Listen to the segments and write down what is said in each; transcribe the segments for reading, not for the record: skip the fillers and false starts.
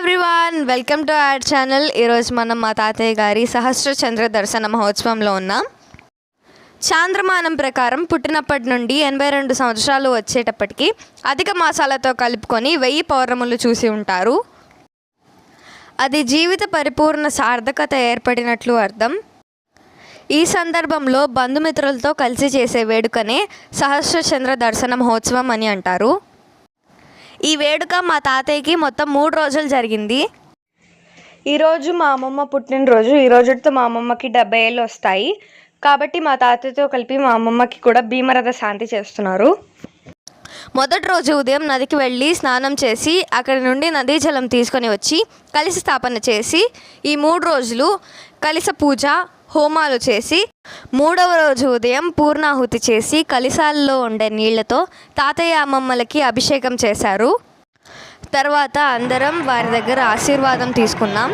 Everyone, welcome to our channel. ఈరోజు మనం మా తాతయ్య గారి సహస్ర చంద్ర దర్శన మహోత్సవంలో ఉన్నాం. చాంద్రమానం ప్రకారం పుట్టినప్పటి నుండి 82 సంవత్సరాలు వచ్చేటప్పటికి అధిక మాసాలతో కలుపుకొని 1000 పౌర్ణములు చూసి ఉంటారు. అది జీవిత పరిపూర్ణ సార్థకత ఏర్పడినట్లు అర్థం. ఈ సందర్భంలో బంధుమిత్రులతో కలిసి చేసే వేడుకనే సహస్ర చంద్ర దర్శన మహోత్సవం అని అంటారు. ఈ వేడుక మా తాతయ్యకి మొత్తం 3 రోజులు జరిగింది. ఈరోజు మా అమ్మమ్మ పుట్టినరోజు. ఈ రోజుతో మా అమ్మమ్మకి 70 ఏళ్ళు వస్తాయి. కాబట్టి మా తాతయ్యతో కలిపి మా అమ్మమ్మకి కూడా భీమరథ శాంతి చేస్తున్నారు. మొదటి రోజు ఉదయం నదికి వెళ్ళి స్నానం చేసి అక్కడి నుండి నదీ జలం తీసుకొని వచ్చి కలశ స్థాపన చేసి ఈ 3 రోజులు కలశ పూజ హోమాలు చేసి 3వ రోజు ఉదయం పూర్ణాహుతి చేసి కలశాల్లో ఉండే నీళ్లతో తాతయ్య అమ్మమ్మలకి అభిషేకం చేశారు. తర్వాత అందరం వారి దగ్గర ఆశీర్వాదం తీసుకున్నాం.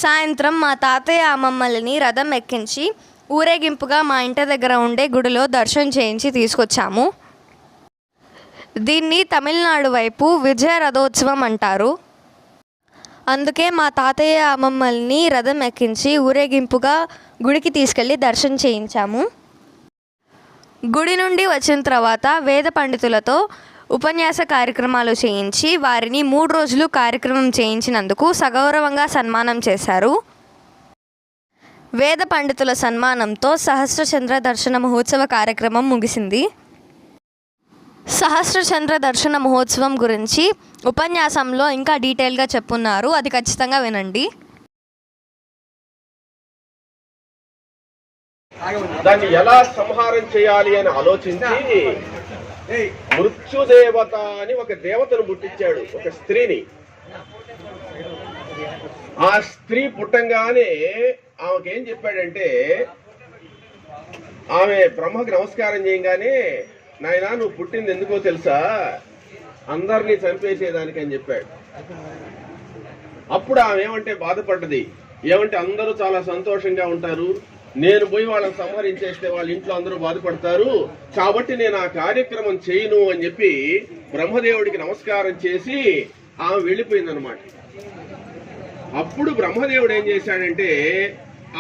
సాయంత్రం మా తాతయ్య అమ్మమ్మలని రథం ఎక్కించి ఊరేగింపుగా మా ఇంటి దగ్గర ఉండే గుడిలో దర్శనం చేయించి తీసుకొచ్చాము. దీన్ని తమిళనాడు వైపు విజయ రథోత్సవం అంటారు. అందుకే మా తాతయ్య అమ్మమ్మల్ని రథం ఎక్కించి ఊరేగింపుగా గుడికి తీసుకెళ్ళి దర్శనం చేయించాము. గుడి నుండి వచ్చిన తర్వాత వేద పండితులతో ఉపన్యాస కార్యక్రమాలు చేయించి వారిని 3 రోజులు కార్యక్రమం చేయించినందుకు సగౌరవంగా సన్మానం చేశారు. వేద పండితుల సన్మానంతో సహస్ర చంద్ర దర్శన మహోత్సవ కార్యక్రమం ముగిసింది. సహస్ర చంద్ర దర్శన మహోత్సవం గురించి ఉపన్యాసంలో ఇంకా డీటెయిల్గా చెప్పున్నారు. అది ఖచ్చితంగా వినండి. దాన్ని ఎలా సంహారం చేయాలి అని ఆలోచించి మృత్యుదేవత అని ఒక దేవతను పుట్టించాడు, ఒక స్త్రీని. ఆ స్త్రీ పుట్టంగానే ఆమెకేం చెప్పాడంటే, ఆమె బ్రహ్మకి నమస్కారం చేయగానే, నాయనా నువ్వు పుట్టింది ఎందుకో తెలుసా, అందరినీ చంపేసేదానికి అని చెప్పాడు. అప్పుడు ఆమె ఏమంటే బాధపడ్డది. ఏమంటే అందరూ చాలా సంతోషంగా ఉంటారు, నేను పోయి వాళ్ళని సంహరించేస్తే వాళ్ళ ఇంట్లో అందరూ బాధపడతారు, కాబట్టి నేను ఆ కార్యక్రమం చేయను అని చెప్పి బ్రహ్మదేవుడికి నమస్కారం చేసి ఆమె వెళ్ళిపోయిందనమాట. అప్పుడు బ్రహ్మదేవుడు ఏం చేశాడంటే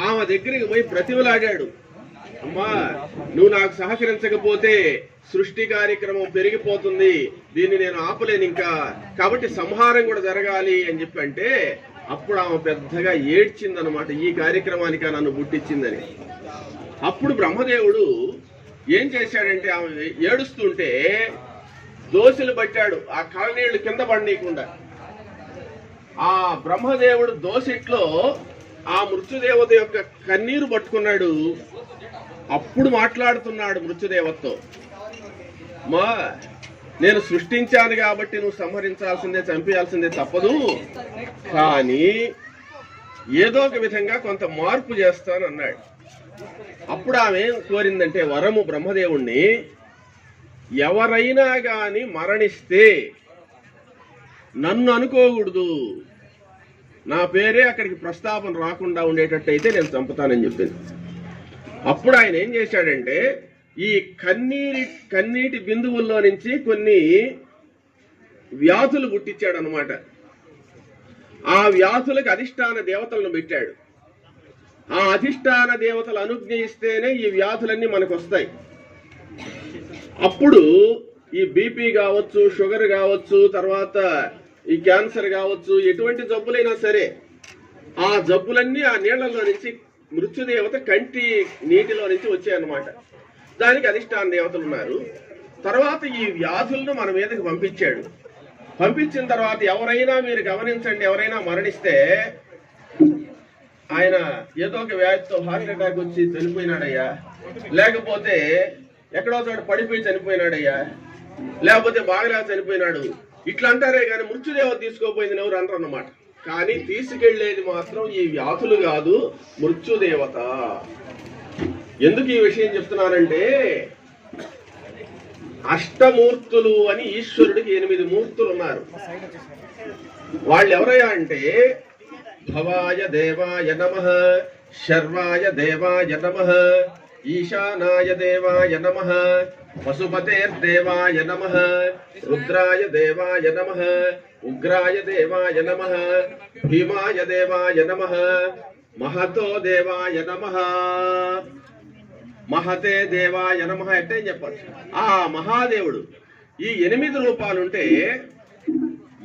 ఆమె దగ్గరికి పోయి బ్రతిమలాడాడు. అమ్మా, నువ్వు నాకు సహకరించకపోతే సృష్టి కార్యక్రమం పెరిగిపోతుంది, దీన్ని నేను ఆపలేను ఇంకా, కాబట్టి సంహారం కూడా జరగాలి అని చెప్పి అంటే అప్పుడు ఆమె పెద్దగా ఏడ్చిందనమాట, ఈ కార్యక్రమానికి నన్ను పుట్టించిందని. అప్పుడు బ్రహ్మదేవుడు ఏం చేశాడంటే ఆమె ఏడుస్తుంటే దోశలు పట్టాడు, ఆ కళ్ళనీళ్లు కింద పడనీయకుండా. ఆ బ్రహ్మదేవుడు దోసిట్లో ఆ మృత్యుదేవత యొక్క కన్నీరు పట్టుకున్నాడు. అప్పుడు మాట్లాడుతున్నాడు మృత్యుదేవతతో, మా నేను సృష్టించాను కాబట్టి నువ్వు సంహరించాల్సిందే, చంపేయాల్సిందే తప్పదు, కానీ ఏదో ఒక విధంగా కొంత మార్పు చేస్తాను అన్నాడు. అప్పుడు ఆమె కోరిందంటే వరము బ్రహ్మదేవుణ్ణి, ఎవరైనా గాని మరణిస్తే నన్ను అనుకోకూడదు, నా పేరే అక్కడికి ప్రస్తాపన రాకుండా ఉండేటట్టయితే నేను చంపుతానని చెప్పింది. అప్పుడు ఆయన ఏం చేశాడంటే ఈ కన్నీటి బిందువుల్లో నుంచి కొన్ని వ్యాధులు పుట్టించాడు అనమాట. ఆ వ్యాధులకు అధిష్టాన దేవతలను పెట్టాడు. ఆ అధిష్టాన దేవతలు అనుజ్ఞయిస్తేనే ఈ వ్యాధులన్నీ మనకు వస్తాయి. అప్పుడు ఈ బీపీ కావచ్చు, షుగర్ కావచ్చు, తర్వాత ఈ క్యాన్సర్ కావచ్చు, ఎటువంటి జబ్బులైనా సరే ఆ జబ్బులన్నీ ఆ నీళ్లలో నుంచి మృత్యుదేవత కంటి నీటిలో నుంచి వచ్చాయన్నమాట. దానికి అధిష్టాన దేవతలు ఉన్నారు. తర్వాత ఈ వ్యాధులను మన మీదకి పంపించాడు. పంపించిన తర్వాత ఎవరైనా మీరు గమనించండి, ఎవరైనా మరణిస్తే ఆయన ఏదో ఒక వ్యాధితో హార్ట్ అటాక్ వచ్చి చనిపోయినాడయ్యా, లేకపోతే ఎక్కడో చోట పడిపోయి చనిపోయినాడయ్యా, లేకపోతే బాగా చనిపోయినాడు ఇట్లా అంటారే కానీ మృత్యుదేవత తీసుకోపోయింది ఎవరు అనరు అన్నమాట. కానీ తీసుకెళ్లేది మాత్రం ఈ వ్యాధులు కాదు, మృత్యుదేవత. ఎందుకు ఈ విషయం చెప్తున్నానంటే, అష్టమూర్తులు అని ఈశ్వరుడికి 8 మూర్తులు ఉన్నారు. వాళ్ళు ఎవరయ్యా అంటే భవాయ దేవాయ నమః, శర్వాయ దేవాయ నమః, ఈశానాయ దేవాయ నమః, పశుపతేర్దేవాయ నమః, రుద్రాయ దేవాయ నమః, ఉగ్రాయ దేవాయ నమః, భీమాయ దేవాయ నమః, మహతో దేవాయ నమః, మహతే దేవాయ నమః అంటే చెప్పచ్చు. ఆ మహాదేవుడు ఈ 8 రూపాలుంటే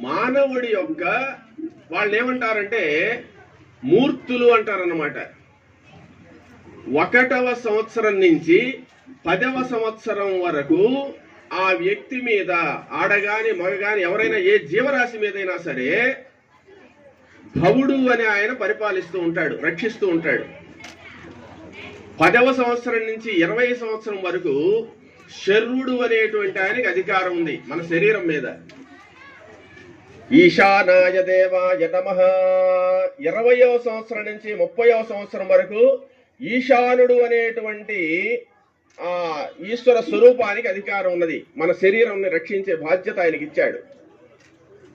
మానవుడి యొక్క వాళ్ళు ఏమంటారంటే మూర్తులు అంటారన్నమాట. 1వ సంవత్సరం నుంచి 10వ సంవత్సరం వరకు ఆ వ్యక్తి మీద, ఆడగాని మగగాని ఎవరైనా ఏ జీవరాశి మీదైనా సరే భవుడు అని ఆయన పరిపాలిస్తూ ఉంటాడు, రక్షిస్తూ ఉంటాడు. 10వ సంవత్సరం నుంచి 20వ సంవత్సరం వరకు శర్వుడు అనేటువంటి ఆయనకి అధికారం ఉంది మన శరీరం మీద. ఈశానాయ దేవాయ నమః 20వ సంవత్సరం నుంచి 30వ సంవత్సరం వరకు ఈశానుడు అనేటువంటి ఆ ఈశ్వర స్వరూపానికి అధికారం ఉన్నది. మన శరీరంని రక్షించే బాధ్యత ఆయనకి ఇచ్చాడు.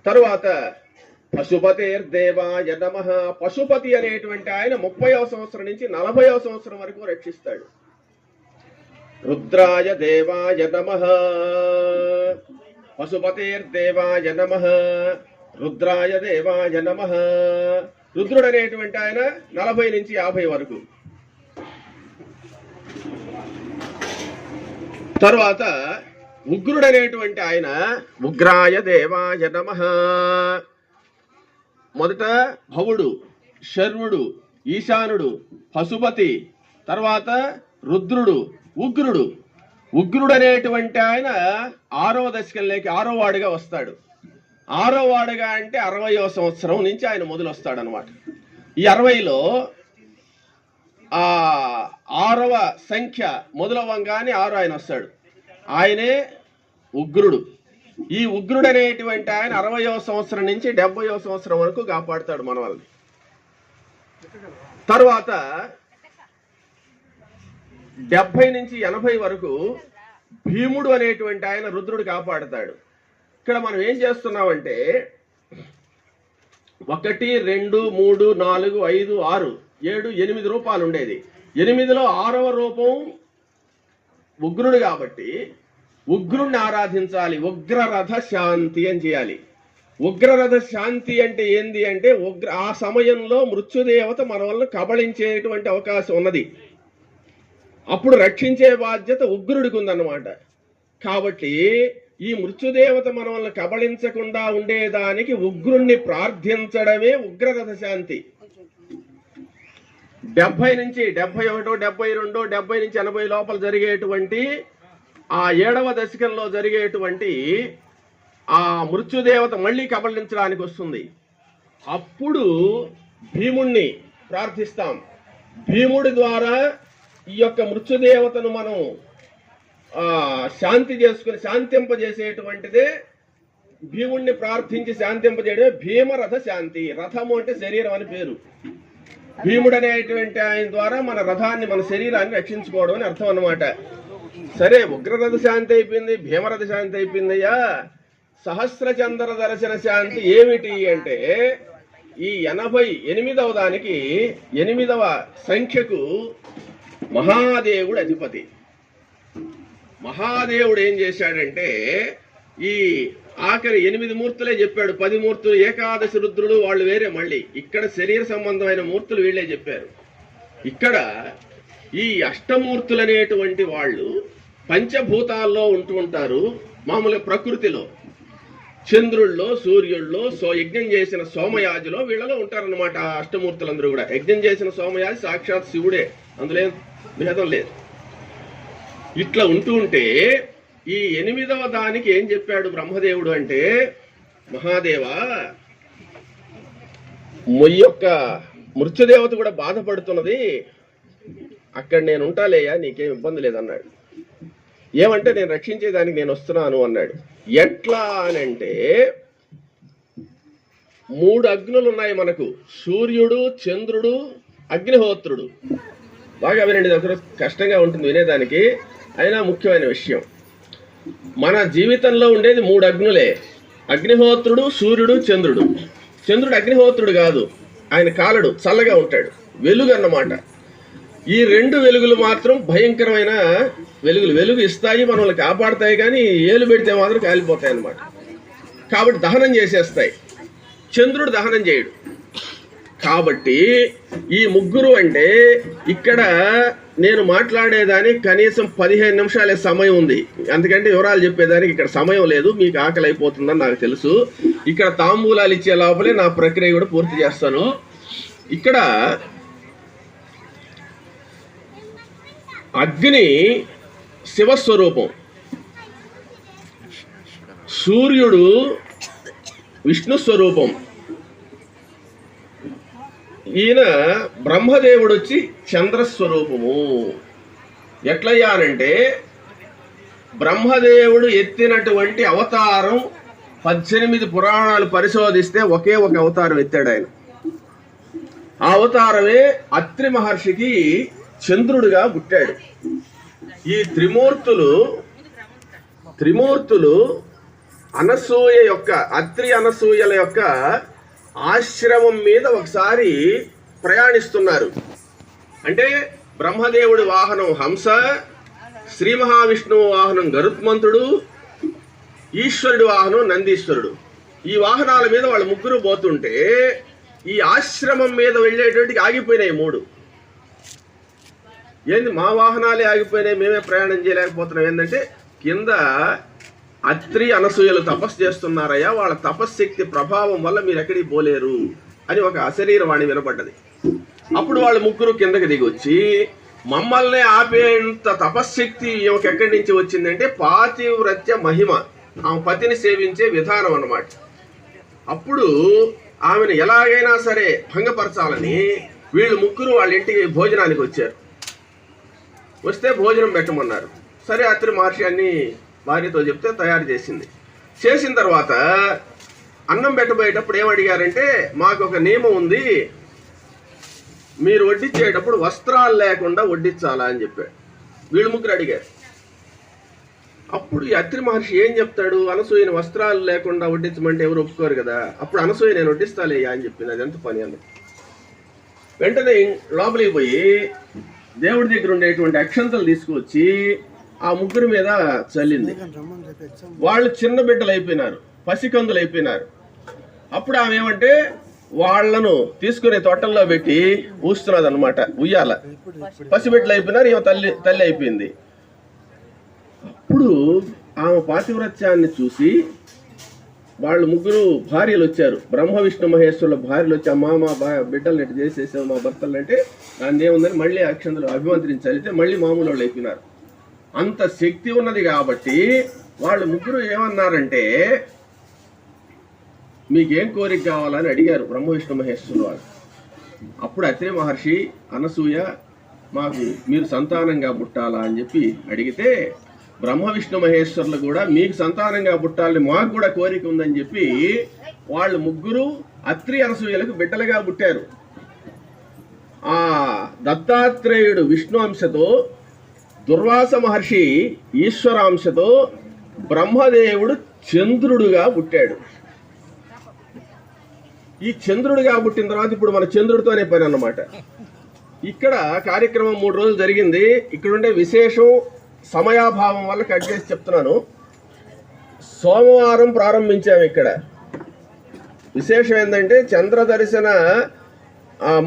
తరువాత పశుపతేర్దేవాయ నమః, పశుపతి అనేటువంటి ఆయన 30వ సంవత్సరం నుంచి 40వ సంవత్సరం వరకు రక్షిస్తాడు. రుద్రాయ దేవాయ నమః, పశుపతేర్దేవాయ నమః, రుద్రాయ దేవాయ నమః. రుద్రుడు అనేటువంటి ఆయన 40 నుంచి 50 వరకు. తరువాత ఉగ్రుడు అనేటువంటి ఆయన ఉగ్రాయ దేవాయ నమః. మొదట భవుడు, శర్వుడు, ఈశానుడు, పశుపతి, తర్వాత రుద్రుడు, ఉగ్రుడు. ఉగ్రుడు అనేటువంటి ఆయన 6వ దశకంలోకి 6వ వాడుగా వస్తాడు. 6వ వాడుగా అంటే 60వ సంవత్సరం నుంచి ఆయన మొదలు వస్తాడు అనమాట. ఈ 60లో ఆ 6వ సంఖ్య మొదలవ్వంగానే 6 ఆయన వస్తాడు. ఆయనే ఉగ్రుడు. ఈ ఉగ్రుడు అనేటువంటి ఆయన 60వ సంవత్సరం నుంచి 70వ సంవత్సరం వరకు కాపాడుతాడు మన వాళ్ళని. తర్వాత 70 నుంచి 80 వరకు భీముడు అనేటువంటి ఆయన రుద్రుడు కాపాడుతాడు. ఇక్కడ మనం ఏం చేస్తున్నామంటే 1, 2, 3, 4, 5, 6, 7, 8 రూపాలు ఉండేది. 8లో 6వ రూపం ఉగ్రుడు కాబట్టి ఉగ్రుణ్ణి ఆరాధించాలి. ఉగ్రరథ శాంతి అని చేయాలి. ఉగ్రరథ శాంతి అంటే ఏంది అంటే ఆ సమయంలో మృత్యుదేవత మన వల్ల కబళించేటువంటి అవకాశం ఉన్నది. అప్పుడు రక్షించే బాధ్యత ఉగ్రుడికి ఉందన్నమాట. కాబట్టి ఈ మృత్యుదేవత మన వల్ల కబళించకుండా ఉండేదానికి ఉగ్రుణ్ణి ప్రార్థించడమే ఉగ్రరథ శాంతి. 70 నుంచి 71, 72, 70 నుంచి 80 లోపల జరిగేటువంటి ఆ 7వ దశకంలో జరిగేటువంటి ఆ మృత్యుదేవత మళ్ళీ కబళించడానికి వస్తుంది. అప్పుడు భీముణ్ణి ప్రార్థిస్తాం. భీముడి ద్వారా ఈ యొక్క మృత్యుదేవతను మనం శాంతి చేసుకుని శాంతింపజేసేటువంటిదే భీముణ్ణి ప్రార్థించి శాంతింపజేయడమే భీమరథ శాంతి. రథము అంటే శరీరం అని పేరు. భీముడు అనేటువంటి ఆయన ద్వారా మన రథాన్ని, మన శరీరాన్ని రక్షించుకోవడం అని అర్థం అన్నమాట. సరే, ఉగ్రరథ శాంతి అయిపోయింది, భీమరథ శాంతి అయిపోయిందయ్యా. సహస్రచంద్ర దర్శన శాంతి ఏమిటి అంటే ఈ 88వ దానికి 8వ సంఖ్యకు మహాదేవుడు అధిపతి. మహాదేవుడు ఏం చేశాడంటే ఈ ఆఖరి 8 మూర్తులే చెప్పాడు. 10 మూర్తులు ఏకాదశి రుద్రుడు వాళ్ళు వేరే. మళ్ళీ ఇక్కడ శరీర సంబంధమైన మూర్తులు వీళ్ళే చెప్పారు. ఇక్కడ ఈ అష్టమూర్తులు అనేటువంటి వాళ్ళు పంచభూతాల్లో ఉంటూ ఉంటారు. మామూలుగా ప్రకృతిలో చంద్రుల్లో, సూర్యుల్లో, యజ్ఞం చేసిన సోమయాజిలో వీళ్ళలో ఉంటారన్నమాట. అష్టమూర్తులందరూ కూడా యజ్ఞం చేసిన సోమయాజి సాక్షాత్ శివుడే, అందులో భేదం లేదు. ఇట్లా ఉంటూ ఉంటే ఈ 8వ దానికి ఏం చెప్పాడు బ్రహ్మదేవుడు అంటే, మహాదేవా, యొక్క మృత్యుదేవత కూడా బాధపడుతున్నది, అక్కడ నేను ఉంటాలేయా, నీకేం ఇబ్బంది లేదన్నాడు. ఏమంటే నేను రక్షించేదానికి నేను వస్తున్నాను అన్నాడు. ఎట్లా అనంటే 3 అగ్నులు ఉన్నాయి మనకు, సూర్యుడు, చంద్రుడు, అగ్నిహోత్రుడు. బాగా వినండి, ఇది ఒకరోజు కష్టంగా ఉంటుంది వినేదానికి, అయినా ముఖ్యమైన విషయం. మన జీవితంలో ఉండేది 3 అగ్నులే, అగ్నిహోత్రుడు, సూర్యుడు, చంద్రుడు. చంద్రుడు అగ్నిహోత్రుడు కాదు, ఆయన కాలడు, చల్లగా ఉంటాడు, వెలుగు అన్నమాట. ఈ 2 వెలుగులు మాత్రం భయంకరమైన వెలుగులు. వెలుగు ఇస్తాయి, మనల్ని కాపాడుతాయి, కానీ ఏలు పెడితే మాత్రం కాలిపోతాయి అన్నమాట. కాబట్టి దహనం చేసేస్తాయి. చంద్రుడు దహనం చేయడు. కాబట్టి ఈ ముగ్గురు అంటే ఇక్కడ నేను మాట్లాడేదానికి కనీసం 15 నిమిషాలే సమయం ఉంది, అందుకంటే వివరాలు చెప్పేదానికి ఇక్కడ సమయం లేదు. మీకు ఆకలి అయిపోతుందని నాకు తెలుసు. ఇక్కడ తాంబూలాలు ఇచ్చే లోపలే నా ప్రక్రియ కూడా పూర్తి చేస్తాను. ఇక్కడ అగ్ని శివస్వరూపం, సూర్యుడు విష్ణు స్వరూపం, ఈయన బ్రహ్మదేవుడు వచ్చి చంద్రస్వరూపము. ఎట్లయ్యానంటే బ్రహ్మదేవుడు ఎత్తినటువంటి అవతారం 18 పురాణాలు పరిశోధిస్తే ఒకే ఒక అవతారం ఎత్తాడు ఆయన. ఆ అవతారమే అత్రి మహర్షికి చంద్రుడిగా పుట్టాడు. ఈ త్రిమూర్తులు అనసూయ యొక్క, అత్రి అనసూయల యొక్క ఆశ్రమం మీద ఒకసారి ప్రయాణిస్తున్నారు. అంటే బ్రహ్మదేవుడి వాహనం హంస, శ్రీ మహావిష్ణువు వాహనం గరుత్మంతుడు, ఈశ్వరుడి వాహనం నందీశ్వరుడు. ఈ వాహనాల మీద వాళ్ళు ముగ్గురు పోతుంటే ఈ ఆశ్రమం మీద వెళ్ళేటువంటి ఆగిపోయినాయి 3. ఏంది మా వాహనాలే ఆగిపోయినాయి, మేమే ప్రయాణం చేయలేకపోతున్నాం ఏంటంటే కింద అత్రి అనసూయలు తపస్సు చేస్తున్నారయ్యా, వాళ్ళ తపశ్శక్తి ప్రభావం వల్ల మీరు ఎక్కడికి పోలేరు అని ఒక అశరీరవాణి వినపడ్డది. అప్పుడు వాళ్ళు ముగ్గురు కిందకి దిగి వచ్చి మమ్మల్ని ఆపేంత తపశ్శక్తి ఈమెకి ఎక్కడి నుంచి వచ్చిందంటే పాతివ్రత్య మహిమ, ఆమె పతిని సేవించే విధానం అన్నమాట. అప్పుడు ఆమెను ఎలాగైనా సరే భంగపరచాలని వీళ్ళు ముగ్గురు వాళ్ళ ఇంటికి భోజనానికి వచ్చారు. వస్తే భోజనం పెట్టమన్నారు. సరే అత్రి మహర్షి అన్ని భార్యతో చెప్తే తయారు చేసింది. చేసిన తర్వాత అన్నం పెట్టబోయేటప్పుడు ఏమడిగారంటే మాకు ఒక నియమం ఉంది, మీరు వడ్డించేటప్పుడు వస్త్రాలు లేకుండా వడ్డించాలా అని చెప్పాడు. వీళ్ళు ముగ్గురు అడిగారు. అప్పుడు ఈ అత్రి మహర్షి ఏం చెప్తాడు, అనసూయని వస్త్రాలు లేకుండా వడ్డించమంటే ఎవరు ఒప్పుకోరు కదా. అప్పుడు అనసూయ నేను వడ్డిస్తాలేయా అని చెప్పింది. అది ఎంత పని అన్న. వెంటనే లోపలికి పోయి దేవుడి దగ్గర ఉండేటువంటి అక్షంతలు తీసుకువచ్చి ఆ ముగ్గురు మీద చల్లింది. వాళ్ళు చిన్న బిడ్డలు అయిపోయినారు, పసికందులు అయిపోయినారు. అప్పుడు ఆమె ఏమంటే వాళ్లను తీసుకునే తోటల్లో పెట్టి ఊస్తున్నది అనమాట, ఉయ్యాల. పసిబిడ్డలు అయిపోయినారు, ఈమె తల్లి అయిపోయింది. అప్పుడు ఆమె పాతివ్రత్యాన్ని చూసి వాళ్ళు ముగ్గురు భార్యలు వచ్చారు, బ్రహ్మ విష్ణు మహేశ్వరుల భార్యలు వచ్చి అమ్మా మా బిడ్డలు నెట్టు చేసేసావు మా భర్తలు అంటే దాన్ని ఏముందని మళ్ళీ అక్షంతలు అభిమంత్రించలితే మళ్ళీ మామూలు వాళ్ళు అయిపోయినారు. అంత శక్తి ఉన్నది కాబట్టి వాళ్ళు ముగ్గురు ఏమన్నారంటే మీకేం కోరిక కావాలని అడిగారు బ్రహ్మ విష్ణు మహేశ్వరులు వాళ్ళు. అప్పుడు అత్రి మహర్షి అనసూయ మాకు మీరు సంతానంగా పుట్టాలా అని చెప్పి అడిగితే బ్రహ్మ విష్ణు మహేశ్వరులు కూడా మీకు సంతానంగా పుట్టాలని మాకు కూడా కోరిక ఉందని చెప్పి వాళ్ళు ముగ్గురు అత్రి అనసూయలకు బిడ్డలుగా పుట్టారు. ఆ దత్తాత్రేయుడు విష్ణు అంశతో, దుర్వాస మహర్షి ఈశ్వరాంశతో బ్రహ్మదేవుడు చంద్రుడుగా పుట్టాడు. ఈ చంద్రుడిగా పుట్టిన తర్వాత ఇప్పుడు మన చంద్రుడితోనే పని అన్నమాట. ఇక్కడ కార్యక్రమం 3 రోజులు జరిగింది. ఇక్కడుండే విశేషం సమయాభావం వల్ల కట్ చేసి చెప్తున్నాను. సోమవారం ప్రారంభించాము. ఇక్కడ విశేషం ఏంటంటే చంద్ర దర్శన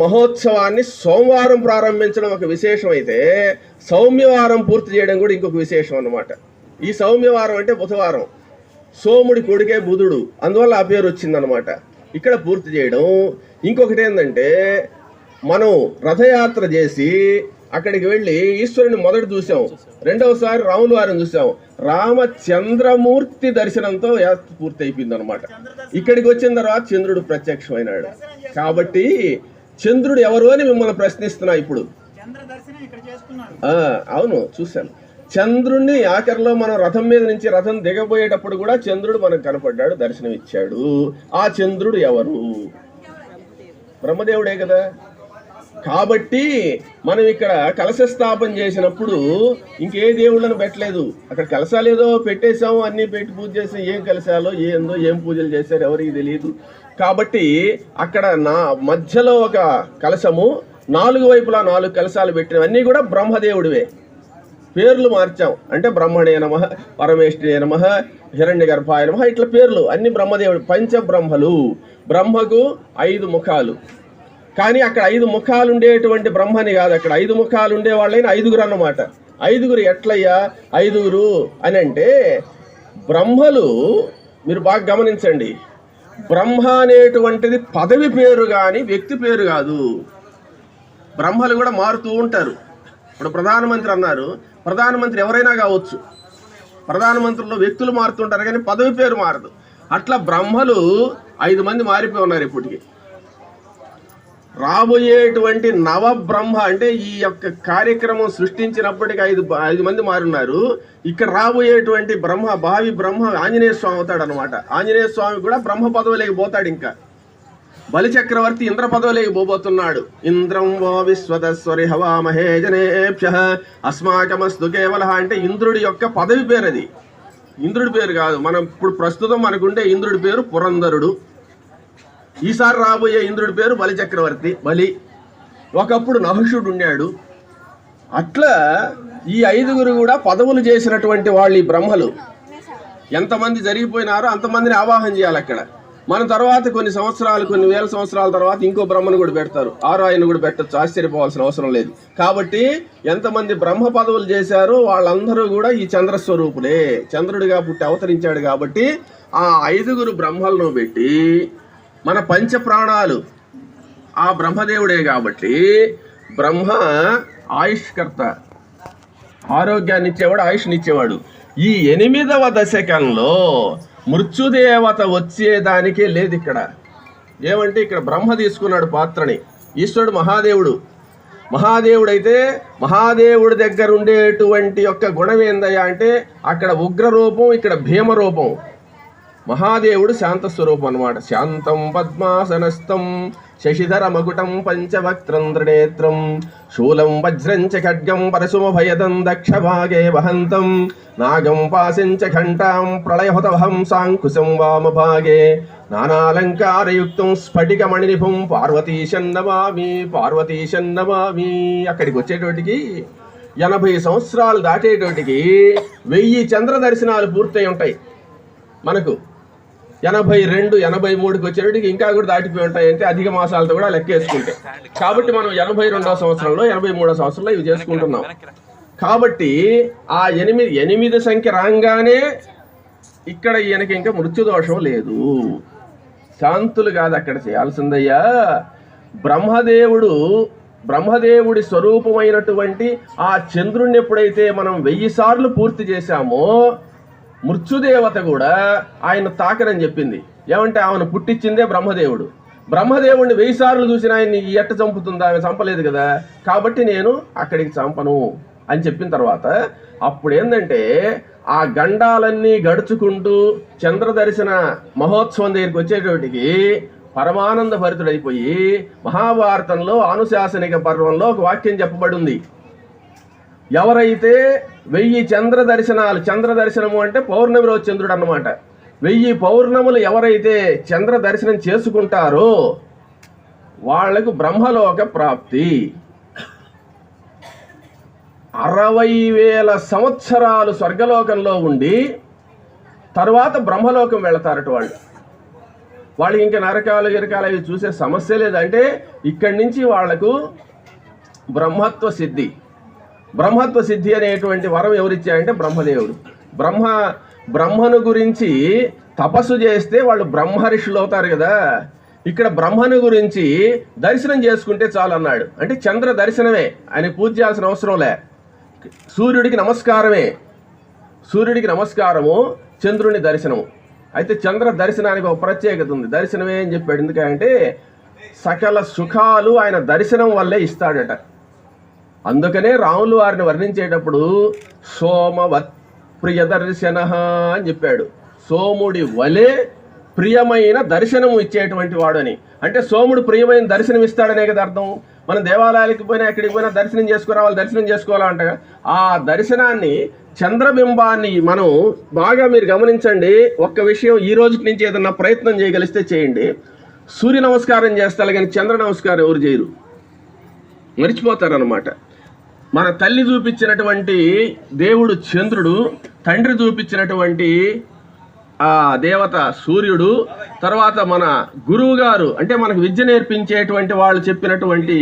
మహోత్సవాన్ని సోమవారం ప్రారంభించడం ఒక విశేషం అయితే సౌమ్యవారం పూర్తి చేయడం కూడా ఇంకొక విశేషం అన్నమాట. ఈ సౌమ్యవారం అంటే బుధవారం, సోముడి కొడుకే బుధుడు, అందువల్ల ఆ పేరు వచ్చిందనమాట. ఇక్కడ పూర్తి చేయడం. ఇంకొకటి ఏంటంటే మనం రథయాత్ర చేసి అక్కడికి వెళ్ళి ఈశ్వరుని మొదట చూసాం, రెండవసారి రాముల వారిని చూసాం. రామచంద్రమూర్తి దర్శనంతో యాత్ర పూర్తి అయిపోయింది అనమాట. ఇక్కడికి వచ్చిన తర్వాత చంద్రుడు ప్రత్యక్షమైనాడు. కాబట్టి చంద్రుడు ఎవరు అని మిమ్మల్ని ప్రశ్నిస్తున్నా ఇప్పుడు. అవును చూశాను. చంద్రుణ్ణి ఆఖరిలో మనం రథం మీద నుంచి రథం దిగబోయేటప్పుడు కూడా చంద్రుడు మనకు కనపడ్డాడు, దర్శనం ఇచ్చాడు. ఆ చంద్రుడు ఎవరు? బ్రహ్మదేవుడే కదా. కాబట్టి మనం ఇక్కడ కలశ స్థాపన చేసినప్పుడు ఇంకే దేవుళ్ళను పెట్టలేదు. అక్కడ కలశాలు ఏదో పెట్టేశాము, అన్నీ పెట్టి పూజ చేసాం. ఏం కలశాలో ఏందో ఏం పూజలు చేశారు ఎవరికి తెలియదు. కాబట్టి అక్కడ నా మధ్యలో ఒక కలశము, 4 వైపులా 4 కలశాలు పెట్టినవన్నీ కూడా బ్రహ్మదేవుడివే. పేర్లు మార్చాం. అంటే బ్రహ్మణే నమః, పరమేష్ఠే నమః, హిరణ్య గర్భాయ నమః, ఇట్లా పేర్లు అన్ని బ్రహ్మదేవుడు. పంచబ్రహ్మలు. బ్రహ్మకు 5 ముఖాలు. కానీ అక్కడ 5 ముఖాలు ఉండేటువంటి బ్రహ్మని కాదు, అక్కడ 5 ముఖాలు ఉండే వాళ్ళైనా 5గురు అన్నమాట. 5గురు ఎట్లయ్యా 5గురు అని అంటే, బ్రహ్మలు మీరు బాగా గమనించండి, బ్రహ్మ అనేటువంటిది పదవి పేరు కానీ వ్యక్తి పేరు కాదు. బ్రహ్మలు కూడా మారుతూ ఉంటారు. ఇప్పుడు ప్రధానమంత్రి అన్నారు, ప్రధానమంత్రి ఎవరైనా కావచ్చు. ప్రధానమంత్రుల్లో వ్యక్తులు మారుతుంటారు కానీ పదవి పేరు మారదు. అట్లా బ్రహ్మలు 5 మంది మారిపోయి ఉన్నారు ఇప్పటికి. రాబోయేటువంటి నవబ్రహ్మ అంటే ఈ యొక్క కార్యక్రమం సృష్టించినప్పటికీ 5 మంది మారున్నారు. ఇక్కడ రాబోయేటువంటి బ్రహ్మ, భావి బ్రహ్మ ఆంజనేయ స్వామి అవుతాడు అనమాట. ఆంజనేయ స్వామి కూడా బ్రహ్మ పదవిలోకి పోతాడు. ఇంకా బలిచక్రవర్తి ఇంద్ర పదవిలోకి పోబోతున్నాడు. ఇంద్రం వో విశ్వతస్వరి హవామహే జనేభ్యః అస్మాకమస్తు కేవల అంటే ఇంద్రుడి యొక్క పదవి పేరు అది, ఇంద్రుడి పేరు కాదు. మనం ఇప్పుడు ప్రస్తుతం మనకుండే ఇంద్రుడి పేరు పురంధరుడు. ఈసారి రాబోయే ఇంద్రుడి పేరు బలిచక్రవర్తి, బలి. ఒకప్పుడు నహుషుడు ఉన్నాడు. అట్లా ఈ 5గురు కూడా పదవులు చేసినటువంటి వాళ్ళు. ఈ బ్రహ్మలు ఎంతమంది జరిగిపోయినారో అంతమందిని ఆవాహన చేయాలి అక్కడ. మన తర్వాత కొన్ని సంవత్సరాలు, కొన్ని వేల సంవత్సరాల తర్వాత ఇంకో బ్రహ్మను కూడా పెడతారు. ఆరో ఆయన కూడా పెట్టచ్చు, ఆశ్చర్యపోవాల్సిన అవసరం లేదు. కాబట్టి ఎంతమంది బ్రహ్మ పదవులు చేశారో వాళ్ళందరూ కూడా ఈ చంద్రస్వరూపులే. చంద్రుడిగా పుట్టి అవతరించాడు. కాబట్టి ఆ 5గురు బ్రహ్మలను పెట్టి మన పంచ ప్రాణాలు ఆ బ్రహ్మదేవుడే. కాబట్టి బ్రహ్మ ఆయుష్కర్త, ఆరోగ్యాన్ని ఇచ్చేవాడు, ఆయుష్ని ఇచ్చేవాడు. ఈ 8వ దశకంలో మృత్యుదేవత వచ్చేదానికే లేదు ఇక్కడ. ఏమంటే ఇక్కడ బ్రహ్మ తీసుకున్నాడు పాత్రని. ఈశ్వరుడు మహాదేవుడు. మహాదేవుడైతే మహాదేవుడి దగ్గర ఉండేటువంటి యొక్క గుణం ఏందయ్యా అంటే అక్కడ ఉగ్రరూపం, ఇక్కడ భీమరూపం. మహాదేవుడు శాంతస్వరూపం అన్నమాట. శాంతం పద్మాసనస్థం శశిధర మకుటం పంచవక్త్రం త్రినేత్రం శూలం వజ్రం చ ఖడ్గం పరశుమభయదం దక్షభాగే వహంతం నాగం పాశం చ ఘంటాం ప్రళయహుతవహం సాంకుశం వామభాగే నానాలంకారయుక్తం స్ఫటికమణినిభం పార్వతీశన్నమామి పార్వతీశన్నమామి. అక్కడికి వచ్చేటోటికి 80 సంవత్సరాలు దాటేటోటికి 1000 చంద్ర దర్శనాలు పూర్తయి ఉంటాయి. మనకు 82, 83కి వచ్చేటికి ఇంకా కూడా దాటిపోయి ఉంటాయి. అంటే అధిక మాసాలతో కూడా లెక్కేసుకుంటే. కాబట్టి మనం 82వ సంవత్సరంలో 83వ సంవత్సరంలో ఇవి చేసుకుంటున్నాం. కాబట్టి ఆ 8 సంఖ్య రాగానే ఇక్కడ ఈయనకి ఇంకా మృత్యుదోషం లేదు. శాంతులు కాదు అక్కడ చేయాల్సిందయ్యా. బ్రహ్మదేవుడి స్వరూపమైనటువంటి ఆ చంద్రుణ్ణి ఎప్పుడైతే మనం 1000 సార్లు పూర్తి చేశామో మృత్యుదేవత కూడా ఆయన తాకనని చెప్పింది. ఏమంటే ఆమెను పుట్టించిందే బ్రహ్మదేవుడు. బ్రహ్మదేవుడిని 1000 సార్లు చూసిన ఆయన్ని ఎట్ట చంపుతుందా? ఆమె చంపలేదు కదా. కాబట్టి నేను అక్కడికి చంపను అని చెప్పిన తర్వాత అప్పుడు ఏంటంటే ఆ గండాలన్నీ గడుచుకుంటూ చంద్రదర్శన మహోత్సవం దగ్గరికి వచ్చేటోటికి పరమానంద భరితుడైపోయి మహాభారతంలో అనుశాసనిక పర్వంలో ఒక వాక్యం చెప్పబడి ఉంది. ఎవరైతే 1000 చంద్రదర్శనము అంటే పౌర్ణమి రోజు చంద్రుడు అన్నమాట. 1000 పౌర్ణములు ఎవరైతే చంద్ర దర్శనం చేసుకుంటారో వాళ్లకు బ్రహ్మలోక ప్రాప్తి. 60,000 సంవత్సరాలు స్వర్గలోకంలో ఉండి తర్వాత బ్రహ్మలోకం వెళతారట వాళ్ళు. వాళ్ళకి ఇంకా నరకాలు గిరకాలు అవి చూసే సమస్య లేదంటే ఇక్కడి నుంచి వాళ్లకు బ్రహ్మత్వ సిద్ధి అనేటువంటి వరం ఎవరిచ్చారంటే బ్రహ్మదేవుడు. బ్రహ్మను గురించి తపస్సు చేస్తే వాళ్ళు బ్రహ్మర్షులు అవుతారు కదా. ఇక్కడ బ్రహ్మను గురించి దర్శనం చేసుకుంటే చాలు అన్నాడు. అంటే చంద్ర దర్శనమే, ఆయన పూజ చేయాల్సిన అవసరం లే. సూర్యుడికి నమస్కారము, చంద్రుని దర్శనము. అయితే చంద్ర దర్శనానికి ఒక ప్రత్యేకత ఉంది. దర్శనమే అని చెప్పాడు. ఎందుకంటే సకల సుఖాలు ఆయన దర్శనం వల్లే ఇస్తాడట. అందుకనే రాములు వారిని వర్ణించేటప్పుడు సోమవత్ ప్రియదర్శన అని చెప్పాడు. సోముడి వలె ప్రియమైన దర్శనము ఇచ్చేటువంటి వాడు అని. అంటే సోముడు ప్రియమైన దర్శనం ఇస్తాడనే కదా అర్థం. మనం దేవాలయాలకు పోయినా ఎక్కడికి పోయినా దర్శనం చేసుకోవాలంట. ఆ దర్శనాన్ని, చంద్రబింబాన్ని మనం బాగా మీరు గమనించండి. ఒక్క విషయం ఈ రోజు నుంచి ఏదన్నా ప్రయత్నం చేయగలిస్తే చేయండి. సూర్య నమస్కారం చేస్తారు కానీ చంద్ర నమస్కారం ఎవరు చేయరు, మర్చిపోతారనమాట. మన తల్లి చూపించినటువంటి దేవుడు చంద్రుడు, తండ్రి చూపించినటువంటి ఆ దేవత సూర్యుడు, తర్వాత మన గురువు గారు అంటే మనకు విద్య నేర్పించేటువంటి వాళ్ళు చెప్పినటువంటి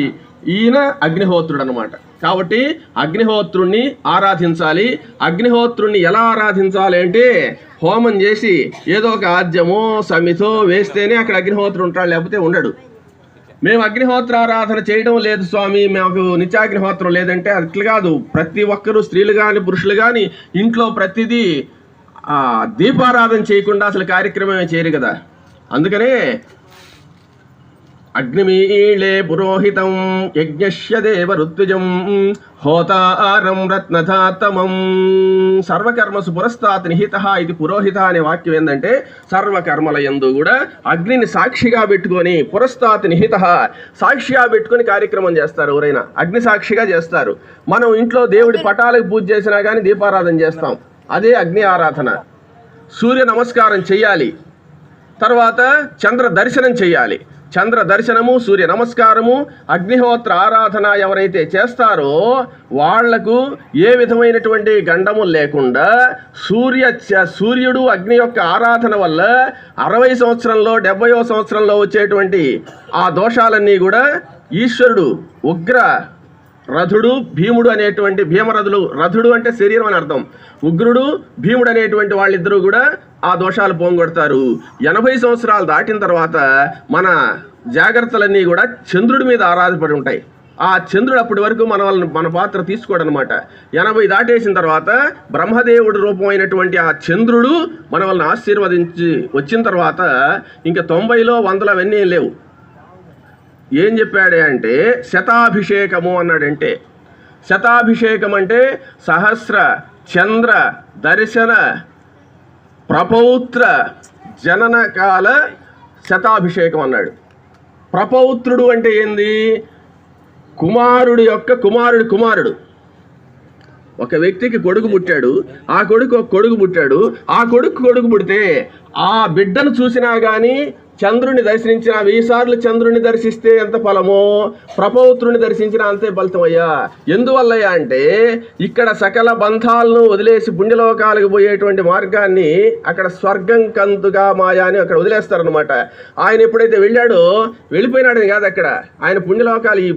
ఈయన అగ్నిహోత్రుడు అనమాట. కాబట్టి అగ్నిహోత్రుణ్ణి ఆరాధించాలి. అగ్నిహోత్రుణ్ణి ఎలా ఆరాధించాలి అంటే హోమం చేసి ఏదో ఒక ఆద్యమో సమితో వేస్తేనే అక్కడ అగ్నిహోత్రుడు ఉంటాడు, లేకపోతే ఉండడు. మేము అగ్నిహోత్ర ఆరాధన చేయడం లేదు స్వామి, మాకు నిత్యాగ్నిహోత్రం లేదంటే అట్లా కాదు. ప్రతి ఒక్కరూ, స్త్రీలు కానీ పురుషులు కానీ, ఇంట్లో ప్రతిదీ దీపారాధన చేయకుండా అసలు కార్యక్రమమే చేయరు కదా. అందుకనే అగ్నిమీళే పురోహితం యజ్ఞస్య దేవ ఋత్విజం హోతారం రత్నధాతమం సర్వకర్మసు పురస్తాత్ నిహిత. ఇది పురోహిత అనే వాక్యం ఏంటంటే సర్వకర్మల యందు కూడా అగ్నిని సాక్షిగా పెట్టుకొని, పురస్తాత్ నిహిత సాక్షిగా పెట్టుకొని కార్యక్రమం చేస్తారు. ఎవరైనా అగ్ని సాక్షిగా చేస్తారు. మనం ఇంట్లో దేవుడి పటాలకు పూజ చేసినా కానీ దీపారాధన చేస్తాం, అదే అగ్ని ఆరాధన. సూర్య నమస్కారం చెయ్యాలి, తర్వాత చంద్ర దర్శనం చెయ్యాలి. చంద్ర దర్శనము, సూర్య నమస్కారము, అగ్నిహోత్ర ఆరాధన ఎవరైతే చేస్తారో వాళ్లకు ఏ విధమైనటువంటి గండము లేకుండా సూర్యుడు అగ్ని యొక్క ఆరాధన వల్ల 60 సంవత్సరంలో 70వ సంవత్సరంలో వచ్చేటువంటి ఆ దోషాలన్నీ కూడా ఈశ్వరుడు ఉగ్ర రథుడు భీముడు అనేటువంటి భీమరథులు, రథుడు అంటే శరీరం అని అర్థం, ఉగ్రుడు భీముడు అనేటువంటి వాళ్ళిద్దరూ కూడా ఆ దోషాలు పోగొడతారు. 80 సంవత్సరాలు దాటిన తర్వాత మన జాగ్రత్తలన్నీ కూడా చంద్రుడి మీద ఆధారపడి ఉంటాయి. ఆ చంద్రుడు అప్పటి వరకు మన పాత్ర తీసుకోడు అనమాట. 80 దాటేసిన తర్వాత బ్రహ్మదేవుడి రూపమైనటువంటి ఆ చంద్రుడు మన వాళ్ళని ఆశీర్వదించి వచ్చిన తర్వాత ఇంకా 90లో 100లో అవన్నీ లేవు. ఏం చెప్పాడే అంటే శతాభిషేకము అన్నాడంటే, శతాభిషేకం అంటే సహస్ర చంద్ర దర్శన ప్రపౌత్ర జననకాల శతాభిషేకం అన్నాడు. ప్రపౌత్రుడు అంటే ఏంది? కుమారుడు యొక్క కుమారుడు. ఒక వ్యక్తికి కొడుకు పుట్టాడు, ఆ కొడుకు ఒక కొడుకు పుట్టాడు, ఆ కొడుకు పుడితే ఆ బిడ్డను చూసినా కానీ చంద్రుని దర్శించిన 1000 సార్లు చంద్రుని దర్శిస్తే ఎంత ఫలమో ప్రపౌత్రుని దర్శించిన అంతే ఫలితమయ్యా. ఎందువల్లయ్యా అంటే ఇక్కడ సకల బంధాలను వదిలేసి పుణ్యలోకాలకు పోయేటువంటి మార్గాన్ని అక్కడ స్వర్గం కంతుగా మాయా అని అక్కడ వదిలేస్తారనమాట. ఆయన ఎప్పుడైతే వెళ్ళాడో వెళ్ళిపోయినాడని కాదు, అక్కడ ఆయన పుణ్యలోకాలు ఈ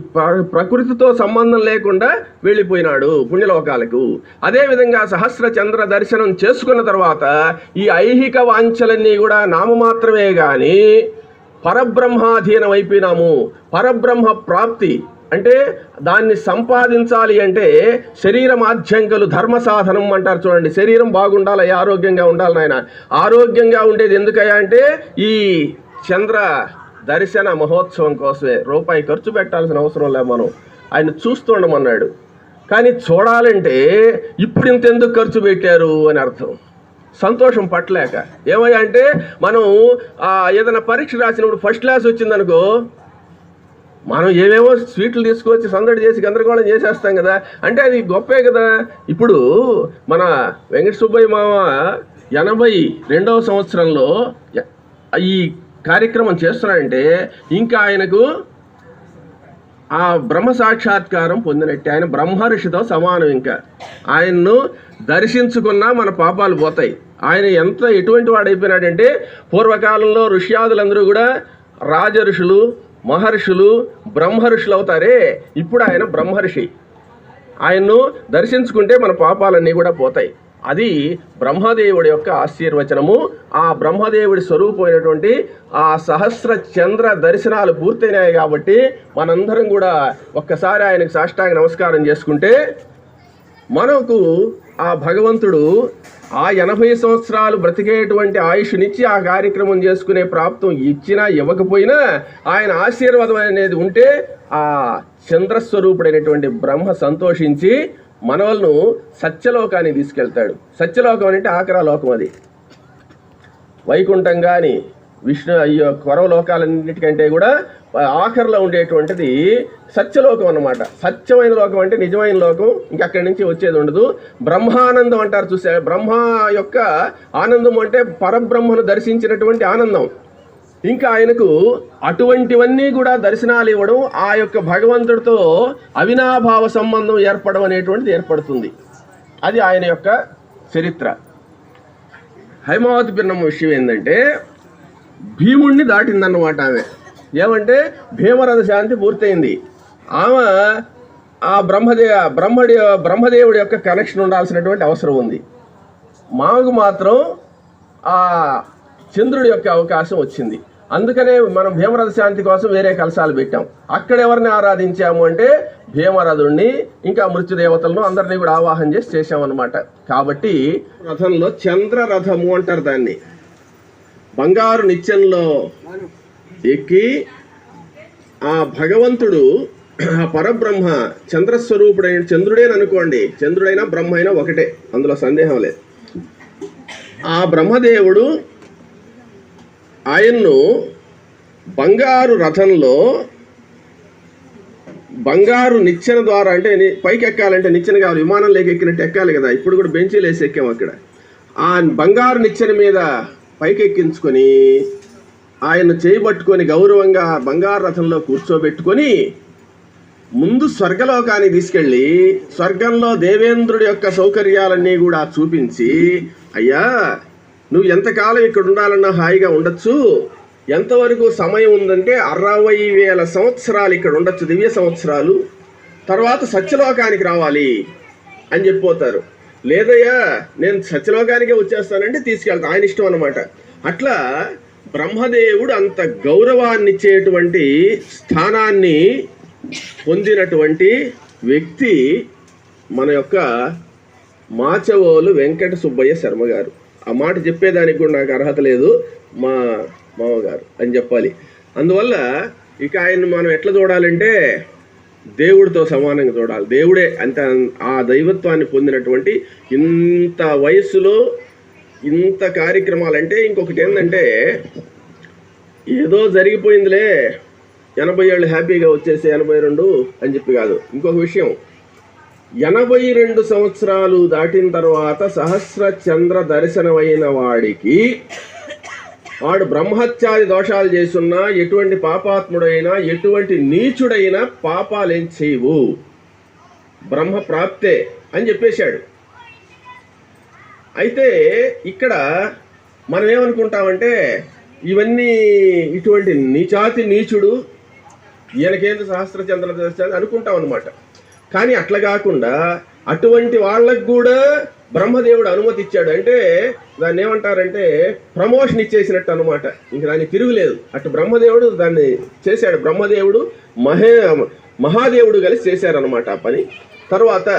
ప్రకృతితో సంబంధం లేకుండా వెళ్ళిపోయినాడు పుణ్యలోకాలకు. అదేవిధంగా సహస్ర చంద్ర దర్శనం చేసుకున్న తర్వాత ఈ ఐహిక వాంఛలన్నీ కూడా నామమాత్రమే కానీ పరబ్రహ్మాధీనం అయిపోయినాము. పరబ్రహ్మ ప్రాప్తి అంటే దాన్ని సంపాదించాలి అంటే శరీరమాధ్యంకలు ధర్మ సాధనం అంటారు చూడండి. శరీరం బాగుండాలి, ఆరోగ్యంగా ఉండాలి నాయన. ఆరోగ్యంగా ఉండేది ఎందుకయ్యా అంటే ఈ చంద్ర దర్శన మహోత్సవం కోసమే. రూపాయి ఖర్చు పెట్టాల్సిన అవసరం లేదు, మనం ఆయన చూస్తుండమన్నాడు. కానీ చూడాలంటే ఇప్పుడు ఇంతెందుకు ఖర్చు పెట్టారు అని అర్థం. సంతోషం పట్టలేక ఏమయ్యా అంటే మనం ఏదైనా పరీక్ష రాసినప్పుడు ఫస్ట్ క్లాస్ వచ్చిందనుకో, మనం ఏమేమో స్వీట్లు తీసుకొచ్చి సందడి చేసి గందరగోళం చేసేస్తాం కదా, అంటే అది గొప్పే కదా. ఇప్పుడు మన వెంకట సుబ్బయ్య మామ 82వ సంవత్సరంలో ఈ కార్యక్రమం చేస్తున్నాడంటే ఇంకా ఆయనకు ఆ బ్రహ్మ సాక్షాత్కారం పొందినట్టే. ఆయన బ్రహ్మర్షితో సమానం. ఇంకా ఆయన్ను దర్శించుకున్నా మన పాపాలు పోతాయి. ఆయన ఎటువంటి వాడైపోయినాడంటే పూర్వకాలంలో ఋష్యాదులందరూ కూడా రాజఋషులు, మహర్షులు, బ్రహ్మర్షులు అవుతారే, ఇప్పుడు ఆయన బ్రహ్మర్షి. ఆయన్ను దర్శించుకుంటే మన పాపాలన్నీ కూడా పోతాయి. అది బ్రహ్మదేవుడి యొక్క ఆశీర్వచనము. ఆ బ్రహ్మదేవుడి స్వరూపమైనటువంటి ఆ సహస్ర చంద్ర దర్శనాలు పూర్తయినాయి కాబట్టి మనందరం కూడా ఒక్కసారి ఆయనకు సాష్టాంగ నమస్కారం చేసుకుంటే మనకు ఆ భగవంతుడు ఆ 80 సంవత్సరాలు బ్రతికేటువంటి ఆయుష్నిచ్చి ఆ కార్యక్రమం చేసుకునే ప్రాప్తం ఇచ్చినా ఇవ్వకపోయినా ఆయన ఆశీర్వాదం అనేది ఉంటే ఆ చంద్రస్వరూపుడైనటువంటి బ్రహ్మ సంతోషించి మనవలను సత్యలోకానికి తీసుకెళ్తాడు. సత్యలోకం అంటే ఆఖరా లోకం, అది వైకుంఠం కానీ విష్ణు కొరవ లోకాలన్నిటికంటే కూడా ఆఖరిలో ఉండేటువంటిది సత్యలోకం అన్నమాట. సత్యమైన లోకం అంటే నిజమైన లోకం, ఇంక అక్కడి నుంచి వచ్చేది ఉండదు. బ్రహ్మానందం అంటారు చూసా, బ్రహ్మ యొక్క ఆనందం అంటే పరబ్రహ్మను దర్శించినటువంటి ఆనందం. ఇంకా ఆయనకు అటువంటివన్నీ కూడా దర్శనాలు ఇవ్వడం, ఆ యొక్క భగవంతుడితో అవినాభావ సంబంధం ఏర్పడడం అనేటువంటిది ఏర్పడుతుంది. అది ఆయన యొక్క చరిత్ర. హైమావతి పిన్నమ్మ విషయం ఏంటంటే భీముణ్ణి దాటిందన్నమాట ఆమె. ఏమంటే భీమరథ శాంతి పూర్తయింది. ఆమె ఆ బ్రహ్మదేవుడి యొక్క కనెక్షన్ ఉండాల్సినటువంటి అవసరం ఉంది. మాకు మాత్రం ఆ చంద్రుడి యొక్క అవకాశం వచ్చింది. అందుకనే మనం భీమరథ శాంతి కోసం వేరే కలశాలు పెట్టాం. అక్కడ ఎవరిని ఆరాధించాము అంటే భీమరథుణ్ణి, ఇంకా మృత్యుదేవతలను అందరినీ కూడా ఆవాహన చేసి చేశామన్నమాట. కాబట్టి రథంలో చంద్రరథము అంటారు దాన్ని. బంగారు నిత్యంలో ఎక్కి ఆ భగవంతుడు, ఆ పరబ్రహ్మ చంద్రస్వరూపుడైన చంద్రుడేననుకోండి, చంద్రుడైనా బ్రహ్మ అయినా ఒకటే, అందులో సందేహం లేదు. ఆ బ్రహ్మదేవుడు ఆయన్ను బంగారు రథంలో బంగారు నిచ్చెన ద్వారా, అంటే పైకి ఎక్కాలంటే నిచ్చెన కావాలి, విమానంలోకి ఎక్కినట్టు ఎక్కాలి కదా. ఇప్పుడు కూడా బెంచీలు వేసి ఎక్కాము. అక్కడ ఆ బంగారు నిచ్చెన మీద పైకెక్కించుకొని ఆయన చేయబట్టుకొని గౌరవంగా బంగారు రథంలో కూర్చోబెట్టుకొని ముందు స్వర్గలోకానికి తీసుకెళ్ళి స్వర్గంలో దేవేంద్రుడి యొక్క సౌకర్యాలన్నీ కూడా చూపించి, అయ్యా నువ్వు ఎంతకాలం ఇక్కడ ఉండాలన్నా హాయిగా ఉండొచ్చు, ఎంతవరకు సమయం ఉందంటే 60,000 సంవత్సరాలు ఇక్కడ ఉండొచ్చు, దివ్య సంవత్సరాలు, తర్వాత సత్యలోకానికి రావాలి అని చెప్పిపోతారు. లేదయ్యా నేను సత్యలోకానికే వచ్చేస్తానంటే తీసుకెళ్తా, ఆయన ఇష్టం అన్నమాట. అట్లా బ్రహ్మదేవుడు అంత గౌరవాన్నిచ్చేటువంటి స్థానాన్ని పొందినటువంటి వ్యక్తి మన యొక్క మాచవోలు వెంకట సుబ్బయ్య శర్మ గారు. ఆ మాట చెప్పేదానికి కూడా నాకు అర్హత లేదు, మా మామగారు అని చెప్పాలి. అందువల్ల ఇక ఆయన్ని మనం ఎట్లా చూడాలంటే దేవుడితో సమానంగా చూడాలి. దేవుడే అంత ఆ దైవత్వాన్ని పొందినటువంటి ఇంత వయస్సులో ఇంత కార్యక్రమాలంటే, ఇంకొకటి ఏంటంటే ఏదో జరిగిపోయిందిలే 80 ఏళ్ళు హ్యాపీగా వచ్చేసి 82 అని చెప్పి కాదు. ఇంకొక విషయం, 82 సంవత్సరాలు దాటిన తర్వాత సహస్ర చంద్ర దర్శనమైన వాడికి, వాడు బ్రహ్మత్యాది దోషాలు చేసున్నా, ఎటువంటి పాపాత్ముడైనా, ఎటువంటి నీచుడైనా పాపాలేం చేయవు, బ్రహ్మ ప్రాప్తే అని చెప్పేశాడు. అయితే ఇక్కడ మనం ఏమనుకుంటామంటే ఇవన్నీ ఇటువంటి నీచాతి నీచుడు, ఈయనకేంద్ర సహస్ర చంద్ర దర్శనం అనుకుంటాం అనమాట. కానీ అట్లా కాకుండా అటువంటి వాళ్ళకు కూడా బ్రహ్మదేవుడు అనుమతి ఇచ్చాడు. అంటే దాన్ని ఏమంటారంటే ప్రమోషన్ ఇచ్చేసినట్టు అనమాట. ఇంక దానికి తిరుగులేదు. అటు బ్రహ్మదేవుడు దాన్ని చేశాడు. బ్రహ్మదేవుడు మహాదేవుడు కలిసి చేశారనమాట ఆ పని. తర్వాత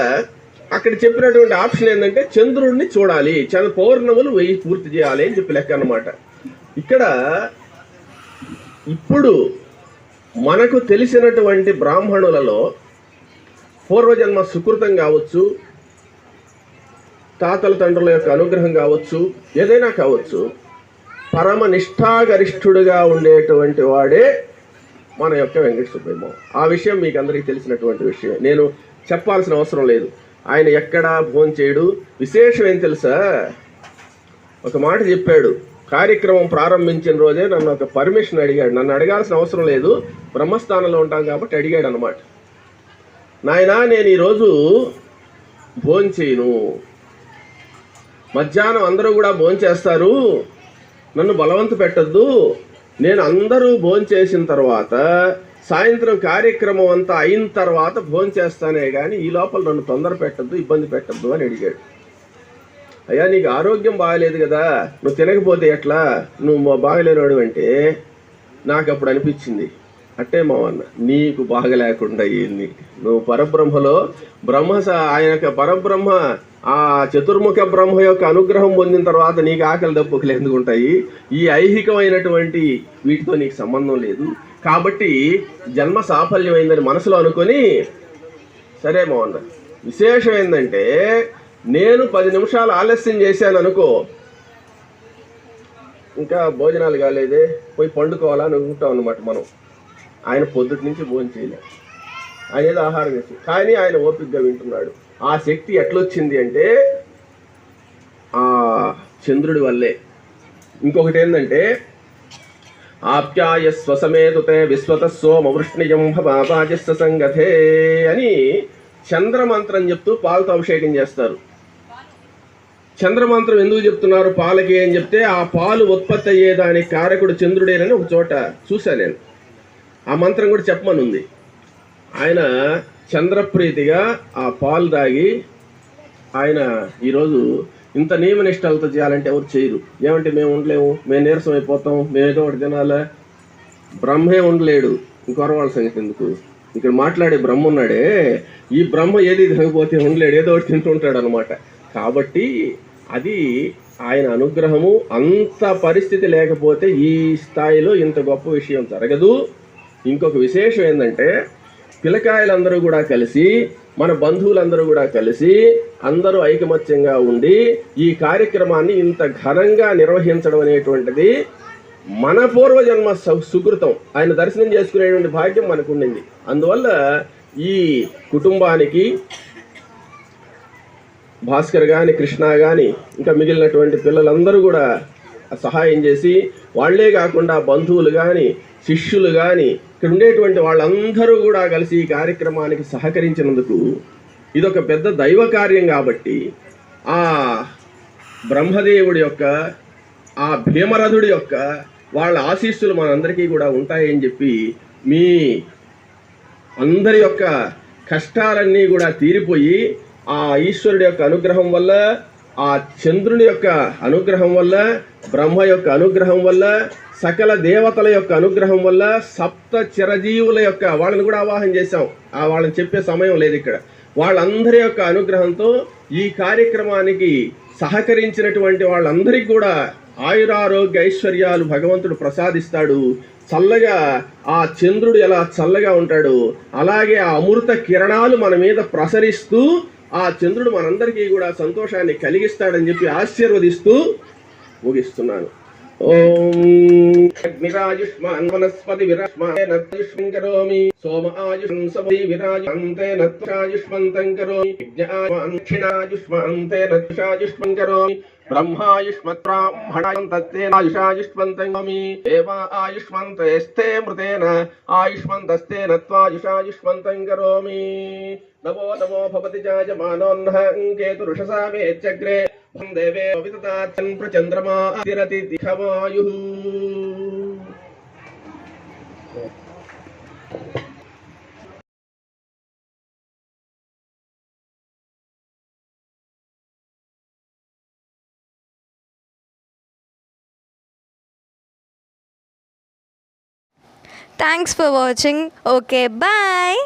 అక్కడ చెప్పినటువంటి ఆప్షన్ ఏంటంటే చంద్రుడిని చూడాలి, పౌర్ణములు 1000 పూర్తి చేయాలి అని చెప్పి లెక్క అనమాట. ఇక్కడ ఇప్పుడు మనకు తెలిసినటువంటి బ్రాహ్మణులలో పూర్వజన్మ సుకృతం కావచ్చు, తాతల తండ్రుల యొక్క అనుగ్రహం కావచ్చు, ఏదైనా కావచ్చు, పరమ నిష్ఠాగరిష్ఠుడుగా ఉండేటువంటి వాడే మన యొక్క వెంకట సుబ్బయ్య. ఆ విషయం మీకు అందరికీ తెలిసినటువంటి విషయం, నేను చెప్పాల్సిన అవసరం లేదు. ఆయన ఎక్కడా భోజనం చేయడు. విశేషం ఏం తెలుసా, ఒక మాట చెప్పాడు. కార్యక్రమం ప్రారంభించిన రోజే నన్ను ఒక పర్మిషన్ అడిగాడు. నన్ను అడగాల్సిన అవసరం లేదు, బ్రహ్మస్థానంలో ఉంటాం కాబట్టి అడిగాడు అనమాట. నాయనా నేను ఈరోజు భోజనం చేయను, మధ్యాహ్నం అందరూ కూడా భోజనం చేస్తారు, నన్ను బలవంత పెట్టద్దు, నేను అందరూ భోజనం చేసిన తర్వాత సాయంత్రం కార్యక్రమం అంతా అయిన తర్వాత భోజనం చేస్తానే కానీ ఈ లోపల నన్ను తొందర పెట్టద్దు, ఇబ్బంది పెట్టద్దు అని అడిగాడు. అయ్యా నీకు ఆరోగ్యం బాగలేదు కదా, నువ్వు తినకపోతే ఎట్లా, నువ్వు బాగలేనివాడు అంటే నాకు అప్పుడు అనిపించింది, అట్టే మావన్న నీకు బాగా లేకుండా అయ్యింది. నువ్వు పరబ్రహ్మలో ఆయన యొక్క పరబ్రహ్మ ఆ చతుర్ముఖ బ్రహ్మ యొక్క అనుగ్రహం పొందిన తర్వాత నీకు ఆకలి దప్పుకులు ఎందుకు ఉంటాయి? ఈ ఐహికమైనటువంటి వీటితో నీకు సంబంధం లేదు. కాబట్టి జన్మ సాఫల్యమైందని మనసులో అనుకొని సరే మావన్న. విశేషం ఏంటంటే నేను 10 నిమిషాలు ఆలస్యం చేశాను అనుకో, ఇంకా భోజనాలు కాలేదే పోయి పండుకోవాలని అనుకుంటాం అన్నమాట మనం. ఆయన పొద్దుటి నుంచి భోజనం చేయలేదు, ఆయన ఏదో ఆహారం చేసి, కానీ ఆయన ఓపికగా వింటున్నాడు. ఆ శక్తి ఎట్లొచ్చింది అంటే ఆ చంద్రుడి వల్లే. ఇంకొకటి ఏంటంటే ఆప్యాయ స్వసమేతుతే విశ్వత సోమవృష్ణియం పాపాజస్య సంగతే అని చంద్రమంత్రం చెప్తూ పాలతో అభిషేకం చేస్తారు. చంద్రమంత్రం ఎందుకు చెప్తున్నారు పాలకి అని చెప్తే, ఆ పాలు ఉత్పత్తి అయ్యేదానికి కారకుడు చంద్రుడేనని ఒక చోట చూశా నేను. ఆ మంత్రం కూడా చెప్పమని ఉంది. ఆయన చంద్రప్రీతిగా ఆ పాలు తాగి ఆయన ఈరోజు ఇంత నియమనిష్టాలతో చేయాలంటే ఎవరు చేయరు. ఏమంటే మేము ఉండలేము, మేము నీరసం అయిపోతాం, మేము ఏదో ఒకటి తినాలా. బ్రహ్మే ఉండలేడు, ఇంకొర వాళ్ళ సంగతి ఎందుకు? ఇక్కడ మాట్లాడే బ్రహ్మ ఉన్నాడే, ఈ బ్రహ్మ ఏది తినకపోతే ఉండలేడు, ఏదో ఒకటి తింటుంటాడు అనమాట. కాబట్టి అది ఆయన అనుగ్రహము. అంత పరిస్థితి లేకపోతే ఈ స్థాయిలో ఇంత గొప్ప విషయం జరగదు. ఇంకొక విశేషం ఏంటంటే పిల్లకాయలందరూ కూడా కలిసి, మన బంధువులందరూ కూడా కలిసి అందరూ ఐకమత్యంగా ఉండి ఈ కార్యక్రమాన్ని ఇంత ఘనంగా నిర్వహించడం అనేటువంటిది మన పూర్వజన్మ సుకృతం. ఆయన దర్శనం చేసుకునేటువంటి భాగ్యం మనకు ఉండింది. అందువల్ల ఈ కుటుంబానికి భాస్కర్ కానీ, కృష్ణ కానీ, ఇంకా మిగిలినటువంటి పిల్లలందరూ కూడా సహాయం చేసి, వాళ్లే కాకుండా బంధువులు కానీ, శిష్యులు కానీ, ఇక్కడ ఉండేటువంటి వాళ్ళందరూ కూడా కలిసి ఈ కార్యక్రమానికి సహకరించినందుకు ఇదొక పెద్ద దైవ కార్యం. కాబట్టి ఆ బ్రహ్మదేవుడి యొక్క, ఆ భీమరథుడి యొక్క వాళ్ళ ఆశీస్సులు మనందరికీ కూడా ఉంటాయని చెప్పి, మీ అందరి యొక్క కష్టాలన్నీ కూడా తీరిపోయి ఆ ఈశ్వరుడి యొక్క అనుగ్రహం వల్ల, ఆ చంద్రుని యొక్క అనుగ్రహం వల్ల, బ్రహ్మ యొక్క అనుగ్రహం వల్ల, సకల దేవతల యొక్క అనుగ్రహం వల్ల, సప్త చిరజీవుల యొక్క వాళ్ళని కూడా ఆవాహన చేశాం. వాళ్ళని చెప్పే సమయం లేదు ఇక్కడ. వాళ్ళందరి యొక్క అనుగ్రహంతో ఈ కార్యక్రమానికి సహకరించినటువంటి వాళ్ళందరికీ కూడా ఆయురారోగ్య ఐశ్వర్యాలు భగవంతుడు ప్రసాదిస్తాడు. చల్లగా ఆ చంద్రుడు ఎలా చల్లగా ఉంటాడు, అలాగే ఆ అమృత కిరణాలు మన మీద ప్రసరిస్తూ ఆ చంద్రుడు మనందరికీ కూడా సంతోషాన్ని కలిగిస్తాడని చెప్పి ఆశీర్వదిస్తూ ముగిస్తున్నాను. ఓం అగ్నిరాయుష్మాన్ వనస్పతి విరాజ్మాన్ కరోమి సోమ ఆయుషం సవై విరాజంతే నత్రాయుష్మంతం కరోమి యజ్ఞాయుష్మాంతే నత్రాయుష్మం కరోమి బ్రహ్మాయుష్మత్రాయుషాయుష్మంతం కరోమి దేవా ఆయుష్మంతేస్తే మృతేన ఆయుష్మంతస్తే నత్వాయుషాయుష్మంతం కరోమి. నమో నమో భవతి జాయమానోన్నః కేతురుషసా మేచ్చగ్రే దేవే వితతాత్సన్ ప్రచంద్రమా తిరతి దిఖవాయుః. Thanks for watching. Okay, bye.